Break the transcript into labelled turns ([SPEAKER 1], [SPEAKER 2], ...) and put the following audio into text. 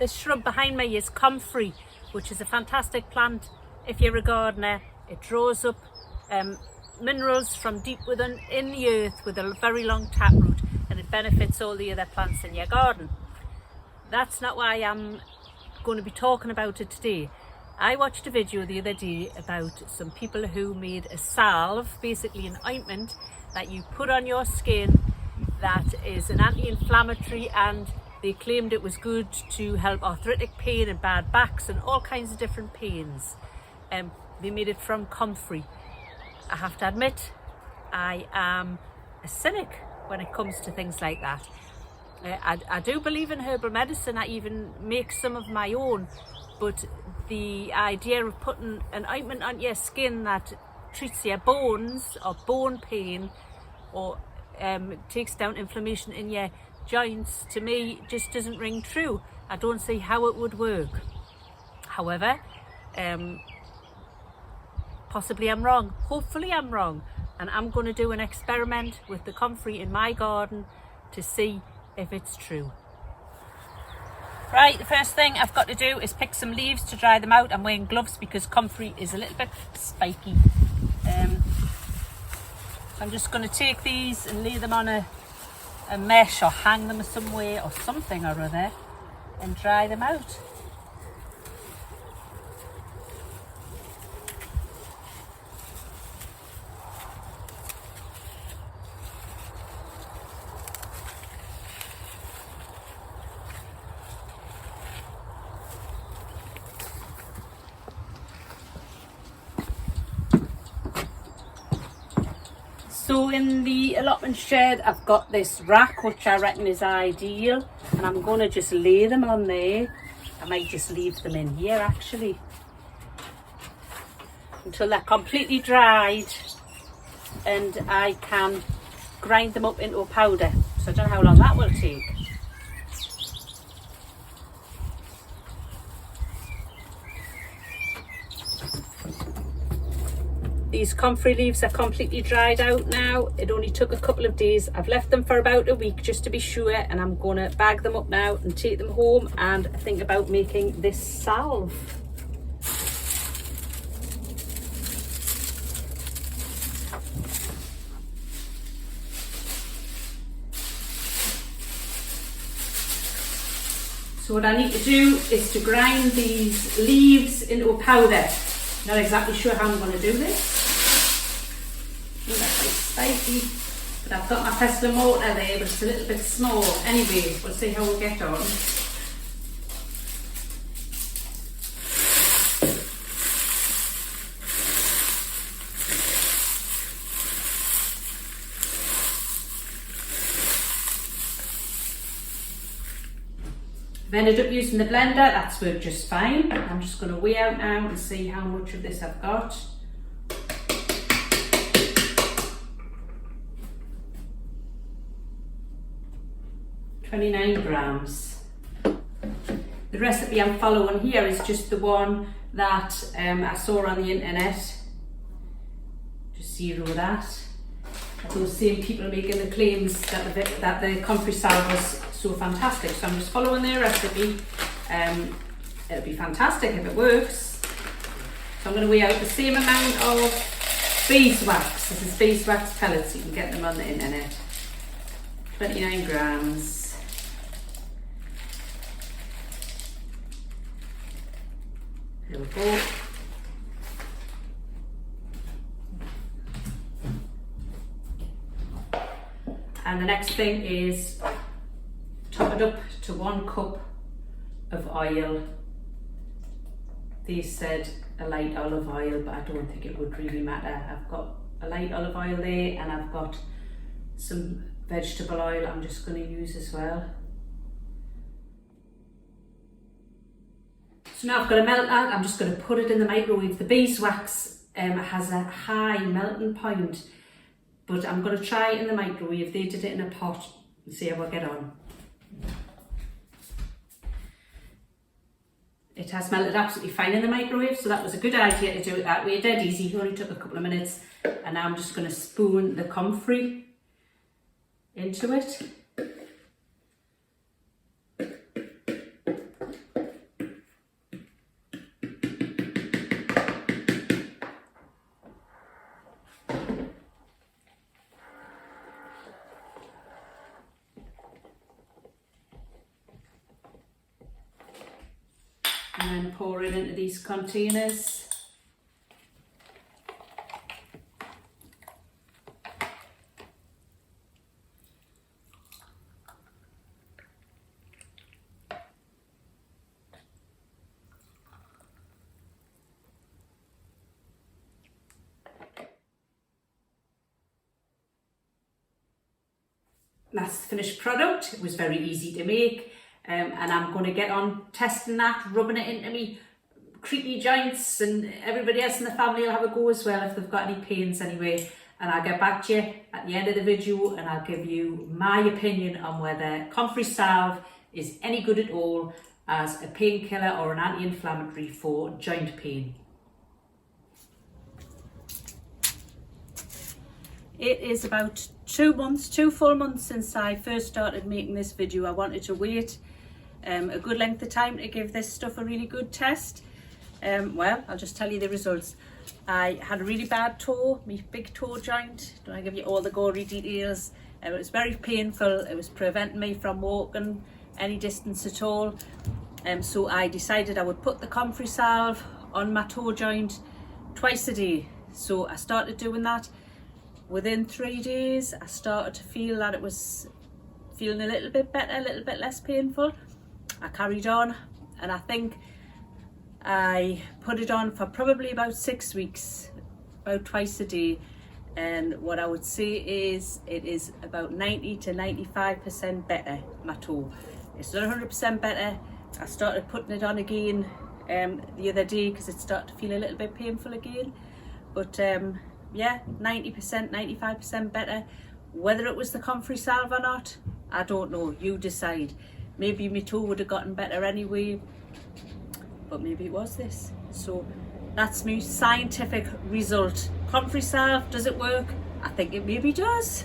[SPEAKER 1] This shrub behind me is Comfrey, which is a fantastic plant if you're a gardener. It draws up minerals from deep within in the earth with a very long taproot, and it benefits all the other plants in your garden. That's not why I'm going to be talking about it today. I watched a video the other day about some people who made a salve, basically an ointment that you put on your skin that is an anti-inflammatory, and they claimed it was good to help arthritic pain and bad backs and all kinds of different pains. They made it from Comfrey. I have to admit, I am a cynic when it comes to things like that. I do believe in herbal medicine. I even make some of my own, but the idea of putting an ointment on your skin that treats your bones or bone pain or takes down inflammation in your joints, to me just doesn't ring true. I don't see how it would work. However, possibly I'm wrong. Hopefully I'm wrong, and I'm going to do an experiment with the Comfrey in my garden to see if it's true. Right, the first thing I've got to do is pick some leaves to dry them out. I'm wearing gloves because Comfrey is a little bit spiky. I'm just going to take these and lay them on a mesh or hang them somewhere or something or other and dry them out. So in the allotment shed, I've got this rack which I reckon is ideal, and I'm going to just lay them on there. I might just leave them in here actually until they're completely dried and I can grind them up into a powder. So I don't know how long that will take. These Comfrey leaves are completely dried out now. It only took a couple of days. I've left them for about a week just to be sure, and I'm going to bag them up now and take them home and think about making this salve. So what I need to do is to grind these leaves into a powder. Not exactly sure how I'm going to do this. They're quite spiky, but I've got my pestle and mortar there, but it's a little bit small. Anyway, we'll see how we'll get on. I've ended up using the blender. That's worked just fine. I'm just going to weigh out now and see how much of this I've got. $29 grams. The recipe I'm following here is just the one that I saw on the internet. Just zero that. Those same people making the claims that the Comfrey salve was so fantastic. So I'm just following their recipe. It'll be fantastic if it works. So I'm going to weigh out the same amount of beeswax. This is beeswax pellets. You can get them on the internet. 29 grams. There we go. And the next thing is top it up to 1 cup of oil. They said a light olive oil, but I don't think it would really matter. I've got a light olive oil there, and I've got some vegetable oil I'm just going to use as well. So now I've got to melt that. I'm just going to put it in the microwave. The beeswax has a high melting point, but I'm going to try it in the microwave. They did it in a pot and see how I get on. It has melted absolutely fine in the microwave, so that was a good idea to do it that way. Dead easy, it only took a couple of minutes. And now I'm just going to spoon the Comfrey into it. then pour it into these containers. That's the finished product. It was very easy to make, and I'm going to get on testing that, rubbing it into me creaky joints, and everybody else in the family will have a go as well if they've got any pains anyway. And I'll get back to you at the end of the video and I'll give you my opinion on whether Comfrey salve is any good at all as a painkiller or an anti-inflammatory for joint pain. It is about 2 full months since I first started making this video. I wanted to wait a good length of time to give this stuff a really good test. Well, I'll just tell you the results. I had a really bad toe, my big toe joint. Don't I give you all the gory details? It was very painful. It was preventing me from walking any distance at all. So I decided I would put the Comfrey salve on my toe joint twice a day. So I started doing that. Within 3 days, I started to feel that it was feeling a little bit better, a little bit less painful. I carried on, and I think I put it on for probably about 6 weeks, about twice a day. And what I would say is it is about 90 to 95% better, my toe. It's not 100% better. I started putting it on again the other day because it started to feel a little bit painful again. But yeah, 90%, 95% better. Whether it was the Comfrey salve or not, I don't know. You decide. Maybe my toe would have gotten better anyway, but maybe it was this. So that's my scientific result. Comfrey salve, does it work? I think it maybe does.